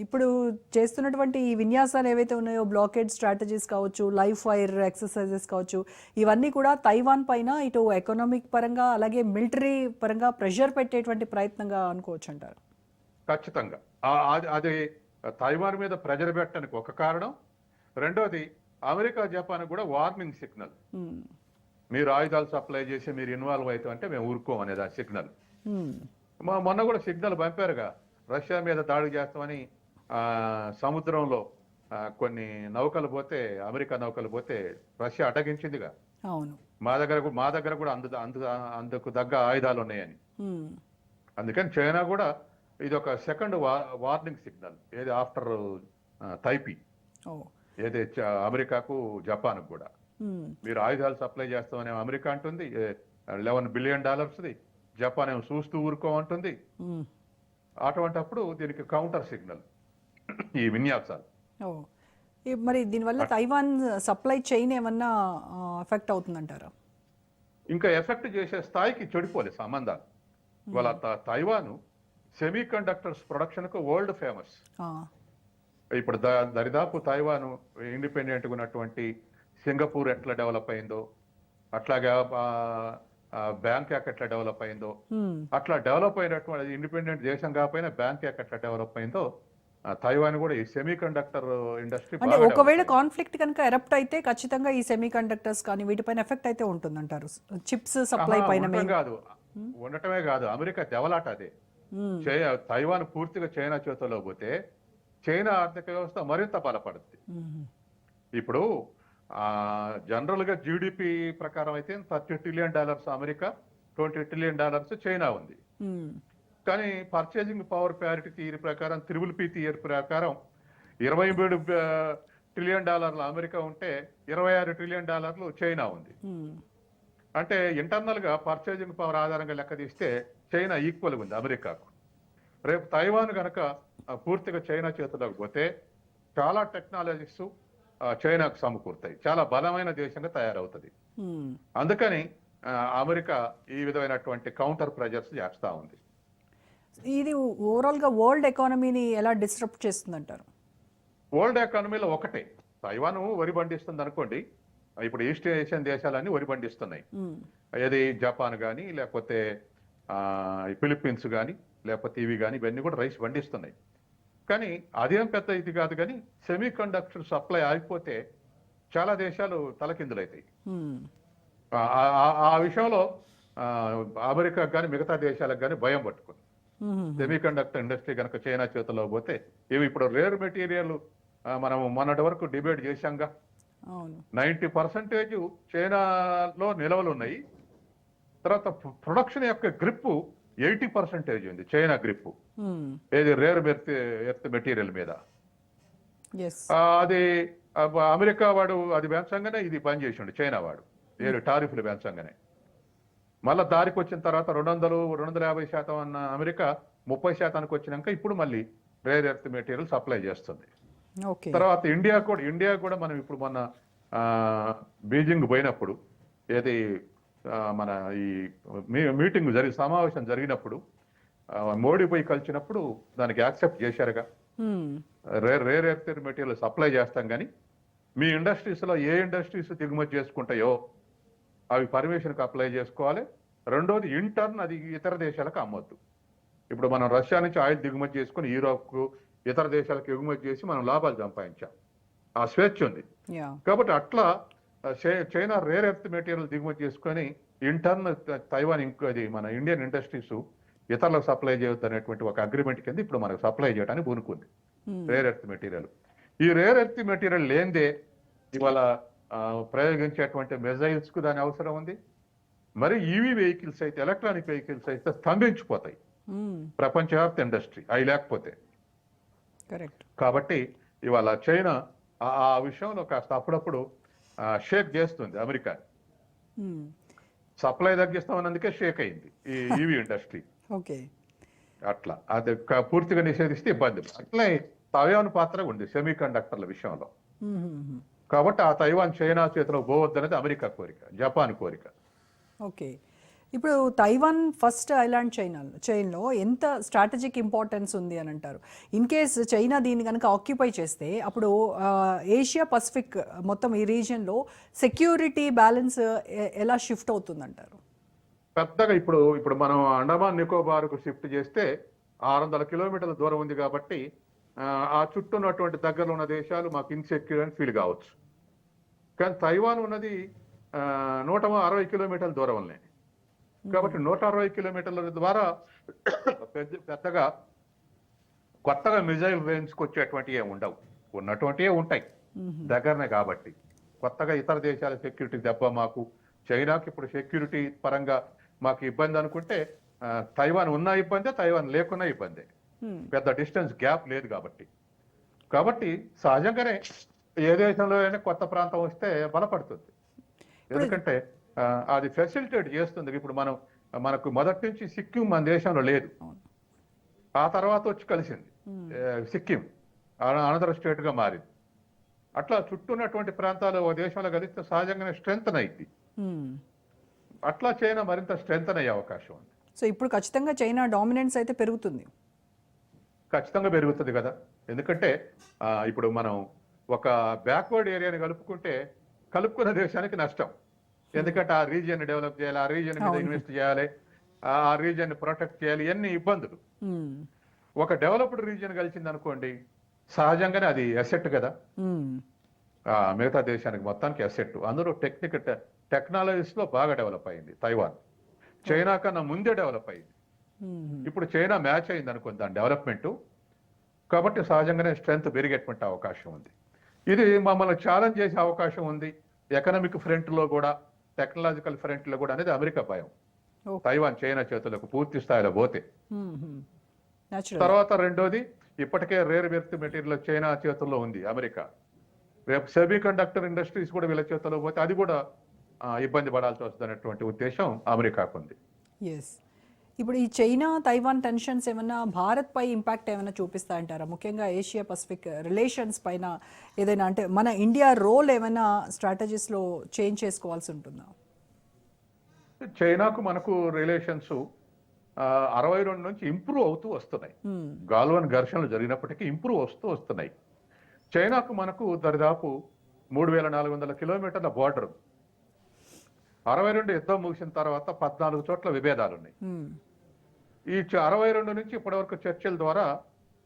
ఇప్పుడు చేస్తున్నటువంటి ఈ విన్యాసాలు ఏవైతే ఉన్నాయో బ్లాకేడ్ స్ట్రాటజీస్ కావచ్చు, లైవ్ ఫైర్ ఎక్సర్సైజెస్ కావచ్చు, ఇవన్నీ కూడా తైవాన్ పైన ఇటు ఎకనామిక్ పరంగా అలాగే మిలిటరీ పరంగా ప్రెషర్ పెట్టేటువంటి ప్రయత్నంగా అనుకోవచ్చు అంటారు. ఖచ్చితంగా అది తైవాన్ మీద ప్రెజర్ పెట్టడానికి ఒక కారణం. రెండోది అమెరికా జపాన్ కూడా వార్నింగ్ సిగ్నల్. మీరు ఆయుధాలు సప్లై చేసి మీరు ఇన్వాల్వ్ అవుతాం అంటే మేము ఊరుకోం అనేది ఆ సిగ్నల్. మొన్న కూడా సిగ్నల్ పంపారుగా, రష్యా మీద దాడి చేస్తామని. సముద్రంలో కొన్ని నౌకలు పోతే, అమెరికా నౌకలు పోతే రష్యా అడ్డగించిందిగా. అవును, మా దగ్గర కూడా అందుకు తగ్గ ఆయుధాలు ఉన్నాయని. అందుకని చైనా కూడా ఇది ఒక సెకండ్ వార్నింగ్ సిగ్నల్. ఏది ఆఫ్టర్ తైపీ, ఏది అమెరికాకు జపాన్ కూడా. మీరు ఆయుధాలు సప్లై చేస్తామని అమెరికా అంటుంది, $11 బిలియన్. జపాన్ ఏమో చూస్తూ ఊరుకోమంటుంది. అటువంటప్పుడు దీనికి కౌంటర్ సిగ్నల్ ఈ విన్యాసాలు. మరి దీనివల్ల తైవాన్ సప్లై చైన్ ఏమన్నా ఎఫెక్ట్ అవుతుందంటారా? ఇంకా ఎఫెక్ట్ చేసే స్థాయికి చెడిపోలే సంబంధాలు. వాళ్ళ తైవాన్ సెమీ కండక్టర్స్ ప్రొడక్షన్ కు వరల్డ్ ఫేమస్. ఇప్పుడు దరిదాపు తైవాన్ ఇండిపెండెంట్ గా ఉన్నటువంటి సింగపూర్ ఎట్లా డెవలప్ అయిందో, అట్లాగా బ్యాంకాక్ ఎట్లా డెవలప్ అయిందో, అట్లా డెవలప్ అయినటువంటి ఇండిపెండెంట్ దేశం కాకపోయినా బ్యాంకాక్ ఎట్లా డెవలప్ అయిందో, తైవాన్ కూడా ఈ సెమీ కండక్టర్ ఇండస్ట్రీ. అంటే ఒకవేళ కాన్ఫ్లిక్ట్ కనుక ఎరప్ట్ అయితే ఖచ్చితంగా ఈ సెమీ కండక్టర్స్ కానీ వీటిపైన ఎఫెక్ట్ అయితే ఉంటుందంటారు. చిప్స్ సప్లై పైన ఉండటమే కాదు, అమెరికా దెవలాట అదే. తైవాన్ పూర్తిగా చైనా చేతుల్లో పోతే చైనా ఆర్థిక వ్యవస్థ మరింత బలపడుతుంది. ఇప్పుడు జనరల్ గా జీడిపి ప్రకారం అయితే $30 ట్రిలియన్ అమెరికా, $20 ట్రిలియన్ చైనా ఉంది. కానీ పర్చేజింగ్ పవర్ ప్యారిటీ థియరీ ప్రకారం, త్రిబుల్ పి థియరీ ప్రకారం $27 ట్రిలియన్ అమెరికా ఉంటే $26 ట్రిలియన్ చైనా ఉంది. అంటే ఇంటర్నల్ గా పర్చేజింగ్ పవర్ ఆధారంగా లెక్క తీస్తే చైనా ఈక్వల్ ఉంది అమెరికాకు. రేపు తైవాన్ కనుక పూర్తిగా చైనా చేతుల్లోకి పోతే చాలా టెక్నాలజీస్ చైనాకు సమకూరుతాయి, చాలా బలమైన దేశంగా తయారవుతుంది. అందుకని అమెరికా ఈ విధమైనటువంటి కౌంటర్ ప్రెజర్స్ చేస్తా ఉంది. ఇది ఓవరాల్ గా వరల్డ్ ఎకానమీని ఎలా డిస్టర్బ్ చేస్తుందంటారు? వరల్డ్ ఎకానమీలో ఒకటే, తైవాన్ వరి పండిస్తుంది అనుకోండి, ఇప్పుడు ఈస్ట్ ఏషియన్ దేశాలన్నీ వరి పండిస్తున్నాయి. ఏది జపాన్ కానీ, లేకపోతే ఫిలిప్పీన్స్ కానీ, లేకపోతే ఇవి కానీ, ఇవన్నీ కూడా రైస్ పండిస్తున్నాయి. కానీ అదేం పెద్ద ఇది కాదు. కానీ సెమీ కండక్టర్ సప్లై ఆగిపోతే చాలా దేశాలు తలకిందులైతాయి. ఆ విషయంలో అమెరికా కానీ మిగతా దేశాలకు కానీ భయం పట్టుకుంది. సెమీ కండక్టర్ ఇండస్ట్రీ కనుక చైనా చేతుల్లో పోతే, ఇవి ఇప్పుడు రేర్ మెటీరియల్ మనం మొన్నటి వరకు డిబేట్ చేశాంగా, 90% చైనాలో నిల్వలు ఉన్నాయి. తర్వాత ప్రొడక్షన్ యొక్క గ్రిప్ 80% ఉంది, చైనా గ్రిప్. ఏది రేర్ ఎర్త్ మెటీరియల్ మీద. అది అమెరికా వాడు అది పెంచంగానే ఇది బంద్ చేసిండు చైనా వాడు, ఏది టారిఫ్లు పెంచంగానే. మళ్ళీ దారికి వచ్చిన తర్వాత 200-250% అన్న అమెరికా 30% వచ్చినాక ఇప్పుడు మళ్ళీ రేర్ ఎర్త్ మెటీరియల్ సప్లై చేస్తుంది. తర్వాత ఇండియా కూడా మనం ఇప్పుడు మొన్న బీజింగ్ పోయినప్పుడు, ఏది మన ఈ మీటింగ్ సమావేశం జరిగినప్పుడు మోడీ పోయి కలిసినప్పుడు దానికి యాక్సెప్ట్ చేశారుగా, రేర్ ఎర్త్ మెటీరియల్ సప్లై చేస్తాం కానీ మీ ఇండస్ట్రీస్ లో ఏ ఇండస్ట్రీస్ దిగుమతి చేసుకుంటాయో అవి పర్మిషన్కి అప్లై చేసుకోవాలి. రెండోది ఇంటర్న్ అది ఇతర దేశాలకు అమ్మొద్దు. ఇప్పుడు మనం రష్యా నుంచి ఆయిల్ దిగుమతి చేసుకుని యూరోప్కు ఇతర దేశాలకు ఎగుమతి చేసి మనం లాభాలు సంపాదించాం, ఆ స్వేచ్ఛ ఉంది. కాబట్టి అట్లా చైనా రేర్ ఎర్త్ మెటీరియల్ దిగుమతి చేసుకొని ఇంటర్న్ తైవాన్ అది మన ఇండియన్ ఇండస్ట్రీస్ ఇతరులకు సప్లై చేయొద్దు అనేటువంటి ఒక అగ్రిమెంట్ కింద ఇప్పుడు మనకు సప్లై చేయడానికి పూనుకుంది రేర్ ఎర్త్ మెటీరియల్. ఈ రేర్ ఎర్త్ మెటీరియల్ లేనిదే ఇవాళ ప్రయోగించేటువంటి మిజైల్స్ కు దాని అవసరం ఉంది. మరి ఈవీ వెహికల్స్ అయితే, ఎలక్ట్రానిక్ వెహికల్స్ అయితే స్తంభించిపోతాయి ప్రపంచవ్యాప్త ఇండస్ట్రీ అవి లేకపోతే. కాబట్టి ఇవాళ చైనా ఆ విషయంలో కాస్త అప్పుడప్పుడు షేక్ చేస్తుంది అమెరికా. సప్లై తగ్గిస్తామన్నందుకే షేక్ అయింది ఈ ఈవీ ఇండస్ట్రీ. అట్లా అది పూర్తిగా నిషేధిస్తే ఇబ్బంది. అట్లే తైవాన్ పాత్ర ఉంది సెమీ కండక్టర్ల విషయంలో. కాబట్టి ఆ తైవాన్ చైనా చేతిలో పోవద్దనేది అమెరికా కోరిక, జపాన్ కోరిక. ఇప్పుడు తైవాన్ ఫస్ట్ ఐలాండ్ చైన్లో ఎంత స్ట్రాటజిక్ ఇంపార్టెన్స్ ఉంది అని అంటారు? ఇన్ కేస్ చైనా దీన్ని కనుక ఆక్యుపై చేస్తే అప్పుడు ఏషియా పసిఫిక్ మొత్తం ఈ రీజియన్లో సెక్యూరిటీ బ్యాలెన్స్ ఎలా షిఫ్ట్ అవుతుందంటారు? పెద్దగా ఇప్పుడు మనం అండమాన్ నికోబార్కు షిఫ్ట్ చేస్తే 600 కిలోమీటర్ల దూరం ఉంది కాబట్టి ఆ చుట్టూ ఉన్నటువంటి దగ్గరలో ఉన్న దేశాలు మాకు ఇన్సెక్యూర్ అని ఫీల్ కావచ్చు. కానీ తైవాన్ ఉన్నది 160 కిలోమీటర్ల దూరంలోనే. కాబట్టి 160 కిలోమీటర్ల ద్వారా పెద్దగా కొత్తగా మిజైల్ రేంజ్కి వచ్చేటువంటివి ఏమి ఉండవు. ఉన్నటువంటివే ఉంటాయి దగ్గరనే. కాబట్టి కొత్తగా ఇతర దేశాల సెక్యూరిటీ దెబ్బ మాకు, చైనాకి ఇప్పుడు సెక్యూరిటీ పరంగా మాకు ఇబ్బంది అనుకుంటే తైవాన్ ఉన్న ఇబ్బందే, తైవాన్ లేకున్నా ఇబ్బందే. పెద్ద డిస్టెన్స్ గ్యాప్ లేదు కాబట్టి సహజంగానే ఏ దేశంలో అయినా కొత్త ప్రాంతం వస్తే బలపడుతుంది. ఎందుకంటే అది ఫెసిలిటేట్ చేస్తుంది. ఇప్పుడు మనకు మొదటి నుంచి సిక్కిం మన దేశంలో లేదు, ఆ తర్వాత వచ్చి కలిసింది సిక్కిం, అనదర్ స్టేట్ గా మారింది. అట్లా చుట్టూ ఉన్నటువంటి ప్రాంతాలు ఓ దేశంలో కలిస్తే సహజంగానే స్ట్రెంగ్త్ అయింది. అట్లా చైనా మరింత స్ట్రెంగ్త్ అయ్యే అవకాశం ఉంది. సో ఇప్పుడు ఖచ్చితంగా చైనా డామినెన్స్ అయితే పెరుగుతుంది. ఖచ్చితంగా పెరుగుతుంది కదా. ఎందుకంటే ఇప్పుడు మనం ఒక బ్యాక్వర్డ్ ఏరియాని కలుపుకున్న దేశానికి నష్టం. ఎందుకంటే ఆ రీజియన్ డెవలప్ చేయాలి, ఆ రీజియన్ మీద ఇన్వెస్ట్ చేయాలి, ఆ రీజియన్ ప్రొటెక్ట్ చేయాలి, ఎన్ని ఇబ్బందులు. ఒక డెవలప్డ్ రీజియన్ కలిసింది అనుకోండి, సహజంగానే అది అసెట్ కదా మిగతా దేశానికి మొత్తానికి అసెట్. అందులో టెక్నాలజీస్ లో బాగా డెవలప్ అయింది తైవాన్. చైనా కన్నా ముందే డెవలప్ అయింది. ఇప్పుడు చైనా మ్యాచ్ అయింది అనుకోండి దాని డెవలప్మెంట్. కాబట్టి సహజంగానే స్ట్రెంగ్త్ పెరిగేటువంటి అవకాశం ఉంది. ఇది మమ్మల్ని ఛాలెంజ్ చేసే అవకాశం ఉంది ఎకనామిక్ ఫ్రంట్ లో కూడా, టెక్నాలజికల్ ఫ్రంట్ లో కూడా అనేది అమెరికా భయం. తైవాన్ చైనా చేతులకు పూర్తి స్థాయిలో పోతే. తర్వాత రెండోది, ఇప్పటికే రేర్ ఎర్త్ మెటీరియల్ చైనా చేతుల్లో ఉంది అమెరికా. రేపు సెమీ కండక్టర్ ఇండస్ట్రీస్ కూడా వీళ్ళ చేతుల్లో పోతే అది కూడా ఇబ్బంది పడాల్సి వస్తుంది అనేటువంటి ఉద్దేశం అమెరికాకు ఉంది. ఇప్పుడు ఈ చైనా తైవాన్ టెన్షన్స్ ఏమైనా భారత్ పై ఇంపాక్ట్ ఏమైనా చూపిస్తాయంటారా? ముఖ్యంగా ఏషియా పసిఫిక్ రిలేషన్స్ పైన ఏదైనా, అంటే మన ఇండియా రోల్ ఏమైనా స్ట్రాటజీస్లో చేంజ్ చేసుకోవాల్సి ఉంటుందా? చైనాకు మనకు రిలేషన్స్ 62 నుంచి ఇంప్రూవ్ అవుతూ వస్తున్నాయి. గాల్వాన్ ఘర్షణలు జరిగినప్పటికీ ఇంప్రూవ్ వస్తున్నాయి. చైనాకు మనకు దరిదాపు 3400 కిలోమీటర్ల బార్డర్. 62 యుద్ధం ముగిసిన తర్వాత 14 చోట్ల విభేదాలు ఉన్నాయి. ఈ 62 నుంచి ఇప్పటి వరకు చర్చల ద్వారా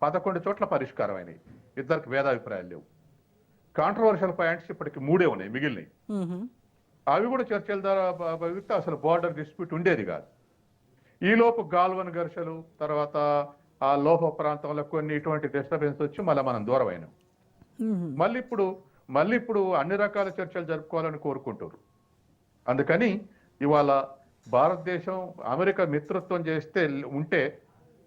11 చోట్ల పరిష్కారం అయినాయి. ఇద్దరికి భేదాభిప్రాయాలు లేవు. కాంట్రవర్షియల్ పాయింట్స్ ఇప్పటికి 3 ఉన్నాయి మిగిలినవి. అవి కూడా చర్చల ద్వారా అసలు బార్డర్ డిస్ప్యూట్ ఉండేది కాదు. ఈలోపు గాల్వన్ ఘర్షణలు, తర్వాత ఆ లోహ ప్రాంతంలో కొన్ని ఇటువంటి డిస్టర్బెన్స్ వచ్చి మనం దూరం అయినాం. మళ్ళీ ఇప్పుడు అన్ని రకాల చర్చలు జరుపుకోవాలని కోరుకుంటారు. అందుకని ఇవాళ భారతదేశం అమెరికా మిత్రత్వం ఉంటే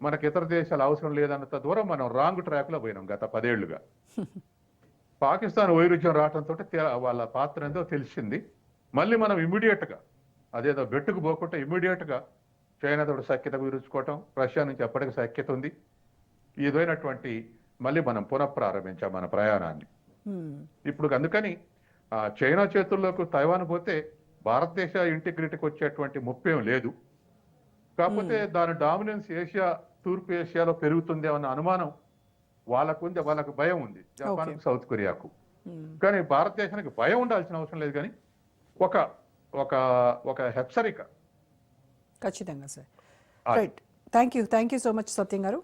మనకి ఇతర దేశాలు అవసరం లేదన్నంత దూరం మనం రాంగ్ ట్రాక్ లో పోయినాం గత 10 ఏళ్లుగా. పాకిస్తాన్ వైరుధ్యం రావడంతో వాళ్ళ పాత్ర ఏందో తెలిసింది. మళ్ళీ మనం ఇమ్మీడియట్ గా అదేదో బెట్టుకు పోకుండా ఇమ్మీడియట్ గా చైనాతో సఖ్యత కుదుర్చుకోవటం, రష్యా నుంచి ఎప్పటికీ సఖ్యత ఉంది. ఇదైనటువంటి మళ్ళీ మనం పునఃప్రారంభించాం మన ప్రయాణాన్ని. ఇప్పుడు అందుకని చైనా చేతుల్లోకి తైవాన్ పోతే భారతదేశ ఇంటిగ్రిటీకి వచ్చేటువంటి ముప్పేం లేదు. కాకపోతే దాని డామినెన్స్ తూర్పు ఏషియాలో పెరుగుతుంది అన్న అనుమానం వాళ్ళకు భయం ఉంది, జపాన్, సౌత్ కొరియాకు. కానీ భారతదేశానికి భయం ఉండాల్సిన అవసరం లేదు. కానీ ఒక హెచ్చరిక ఖచ్చితంగా sir. Right, thank you so much Satyam గారు.